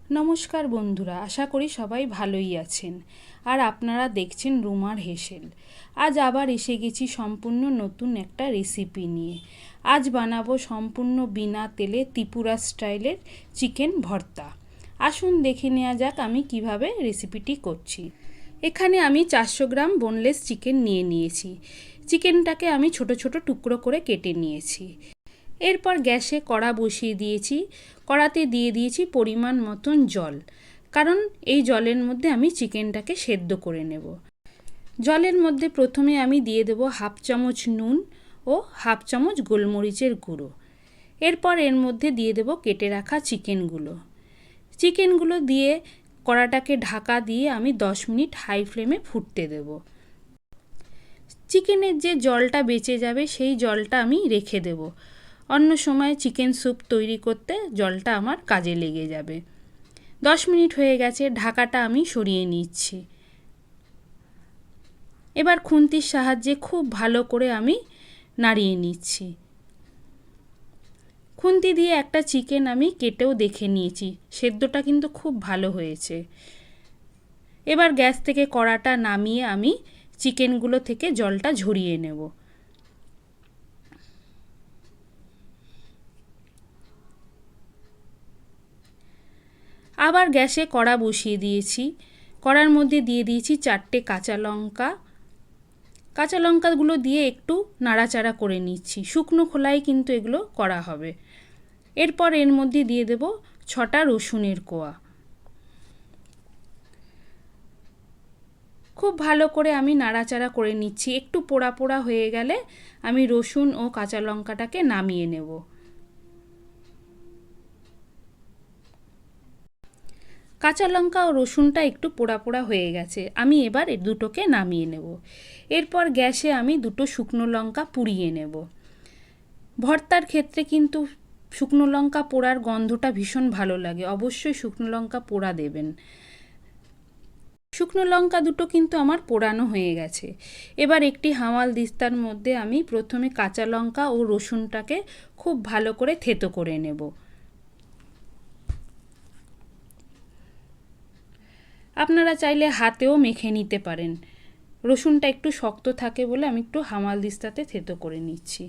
नमस्कार बंधुरा आशा करी सबाई भालोई आछेन और आपनारा देखछेन रूमार हेसेल। आज आबार एसे गेছি सम्पूर्ण नतून एकटा रेसिपि निये। आज बानाबो सम्पूर्ण बिना तेले त्रिपुरा स्टाइलेर चिकेन भर्ता। आसुन देखे नेওয়া যাক আমি কিভাবে রেসিপিটি করছি। এখানে আমি 400 গ্রাম বোনলেস চিকেন নিয়ে নিয়েছি। চিকেনটাকে আমি ছোট ছোট টুকরো করে কেটে নিয়েছি। এরপর গ্যাসে কড়া বসিয়ে দিয়েছি। কড়াতে দিয়ে দিয়েছি পরিমাণ মতন জল, কারণ এই জলের মধ্যে আমি চিকেনটাকে সেদ্ধ করে নেব। জলের মধ্যে প্রথমে আমি দিয়ে দেব হাফ চামচ নুন ও হাফ চামচ গোলমরিচের গুঁড়ো। এরপর এর মধ্যে দিয়ে দেব কেটে রাখা চিকেনগুলো দিয়ে কড়াটাকে ঢাকা দিয়ে আমি 10 মিনিট হাই ফ্লেমে ফুটতে দেব। চিকেনের যে জলটা বেঁচে যাবে সেই জলটা আমি রেখে দেব। অন্য সময় চিকেন স্যুপ তৈরি করতে জলটা আমার কাজে লেগে যাবে। 10 মিনিট হয়ে গেছে, ঢাকাটা আমি সরিয়ে নিচ্ছি। এবার খুন্তির সাহায্যে খুব ভালো করে আমি নাড়িয়ে নিচ্ছি। খুন্তি দিয়ে একটা চিকেন আমি কেটেও দেখে নিয়েছি, সেদ্ধটা কিন্তু খুব ভালো হয়েছে। এবার গ্যাস থেকে কড়াটা নামিয়ে আমি চিকেনগুলো থেকে জলটা ঝরিয়ে নেব। আবার গ্যাসে কড়া বসিয়ে দিয়েছি। কড়ার মধ্যে দিয়ে দিয়েছি 4টে কাঁচা লঙ্কা। কাঁচা লঙ্কাগুলো দিয়ে একটু নাড়াচাড়া করে নিচ্ছি। শুকনো খোলায় কিন্তু এগুলো করা হবে। এরপর এর মধ্যে দিয়ে দেব 6টা রসুনের কোয়া। খুব ভালো করে আমি নাড়াচাড়া করে নিচ্ছি। একটু পোড়া পোড়া হয়ে গেলে আমি রসুন ও কাঁচা লঙ্কাটাকে নামিয়ে নেব। কাঁচা লঙ্কা ও রসুনটা একটু পোড়া পোড়া হয়ে গেছে, আমি এবার এই দুটোকে নামিয়ে নেব। এরপর গ্যাসে আমি 2টো শুকনো লঙ্কা পুড়িয়ে নেব। ভর্তার ক্ষেত্রে কিন্তু শুকনো লঙ্কা পোড়ার গন্ধটা ভীষণ ভালো লাগে, অবশ্যই শুকনো লঙ্কা পোড়া দেবেন। শুকনো লঙ্কা দুটো কিন্তু আমার পোড়ানো হয়ে গেছে। এবার একটি হামাল দিস্তার মধ্যে আমি প্রথমে কাঁচা লঙ্কা ও রসুনটাকে খুব ভালো করে থেতো করে নেব। আপনারা চাইলে হাতেও মেখে নিতে পারেন। রসুনটা একটু শক্ত থাকে বলে আমি একটু হামাল দিস্তাতে থেতো করে নিচ্ছি।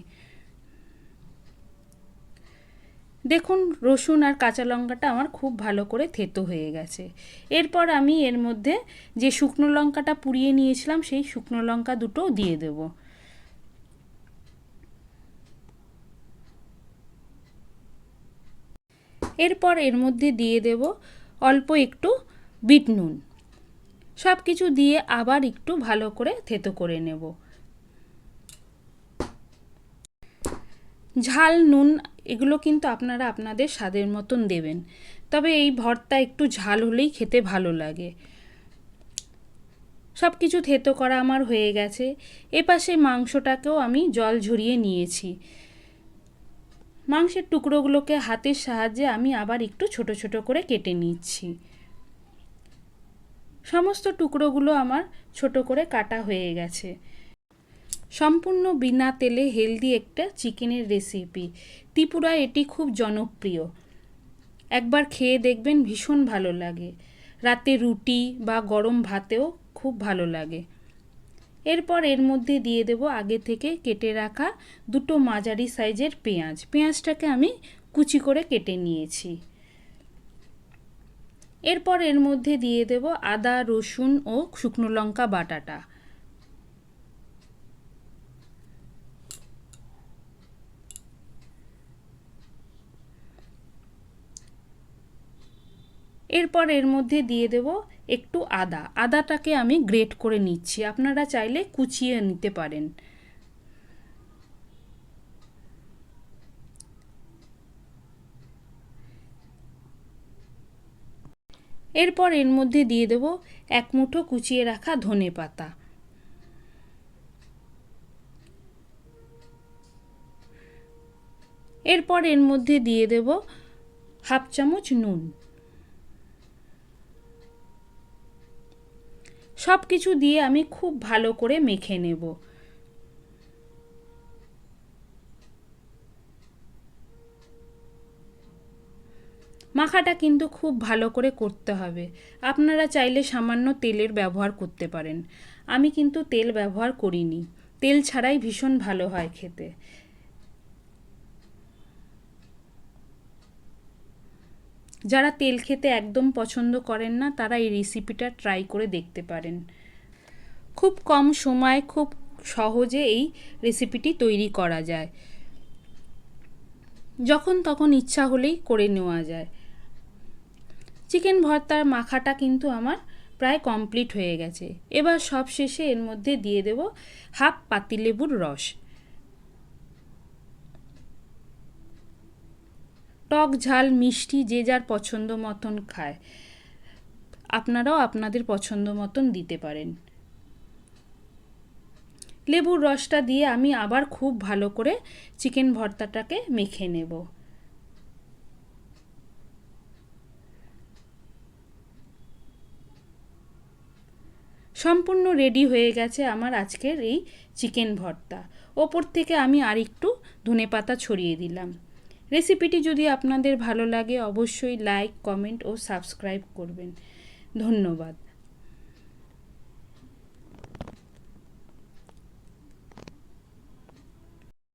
দেখুন রসুন আর কাঁচা লঙ্কাটা আমার খুব ভালো করে থেতো হয়ে গেছে। এরপর আমি এর মধ্যে যে শুকনো লঙ্কাটা পুড়িয়ে নিয়েছিলাম সেই শুকনো লঙ্কা দুটো দিয়ে দেব। এরপর এর মধ্যে দিয়ে দেব অল্প একটু বিট নুন। সব কিছু দিয়ে আবার একটু ভালো করে থেতো করে নেব। ঝাল নুন এগুলো কিন্তু আপনারা আপনাদের স্বাদের মতন দেবেন, তবে এই ভর্তা একটু ঝাল হলেই খেতে ভালো লাগে। সব কিছু থেতো করা আমার হয়ে গেছে। এপাশে মাংসটাকেও আমি জল ঝরিয়ে নিয়েছি। মাংসের টুকরোগুলোকে হাতের সাহায্যে আমি আবার একটু ছোট ছোট করে কেটে নিচ্ছি। সমস্ত টুকরোগুলো আমার ছোট করে কাটা হয়ে গেছে। সম্পূর্ণ বিনা তেলে হেলদি একটা চিকেনের রেসিপি। ত্রিপুরায় এটি খুব জনপ্রিয়। একবার খেয়ে দেখবেন, ভীষণ ভালো লাগে। রাতে রুটি বা গরম ভাতেও খুব ভালো লাগে। এরপর এর মধ্যে দিয়ে দেব আগে থেকে কেটে রাখা 2টো মাঝারি সাইজের পেঁয়াজ। পেঁয়াজটাকে আমি কুচি করে কেটে নিয়েছি। এরপর এর মধ্যে দিয়ে দেব আদা রসুন ও শুকনো লঙ্কা বাটাটা। এরপর এর মধ্যে দিয়ে দেব একটু আদাটাকে আমি গ্রেট করে নিচ্ছি, আপনারা চাইলে কুচিয়ে নিতে পারেন। এরপর এর মধ্যে দিয়ে দেব 1 মুঠো কুচিয়ে রাখা ধনেপাতা। এরপর এর মধ্যে দিয়ে দেব হাফ চামচ নুন। সব কিছু দিয়ে আমি খুব ভালো করে মেখে নেব। মাখাটা কিন্তু খুব ভালো করে করতে হবে। আপনারা চাইলে সামান্য তেলের ব্যবহার করতে পারেন। আমি কিন্তু তেল ব্যবহার করিনি, তেল ছাড়াই ভীষণ ভালো হয় খেতে। যারা তেল খেতে একদম পছন্দ করেন না তারা এই রেসিপিটা ট্রাই করে দেখতে পারেন। খুব কম সময় খুব সহজে এই রেসিপিটি তৈরি করা যায়। যখন তখন ইচ্ছা হলেই করে নেওয়া যায়। চিকেন ভর্তার মাখাটা কিন্তু আমার প্রায় কমপ্লিট হয়ে গেছে। এবার সব শেষে এর মধ্যে দিয়ে দেব হাফ পাতিলেবুর রস। টক ঝাল মিষ্টি যে যার পছন্দ মতন খায়, আপনারাও আপনাদের পছন্দ মতন দিতে পারেন। লেবুর রসটা দিয়ে আমি আবার খুব ভালো করে চিকেন ভর্তাটাকে মেখে নেব। সম্পূর্ণ রেডি হয়ে গেছে আমার আজকের এই চিকেন ভর্তা। ওপর থেকে আমি আরেকটু ধনেপাতা ছড়িয়ে দিলাম। রেসিপিটি যদি আপনাদের ভালো লাগে অবশ্যই লাইক, কমেন্ট ও সাবস্ক্রাইব করবেন। ধন্যবাদ।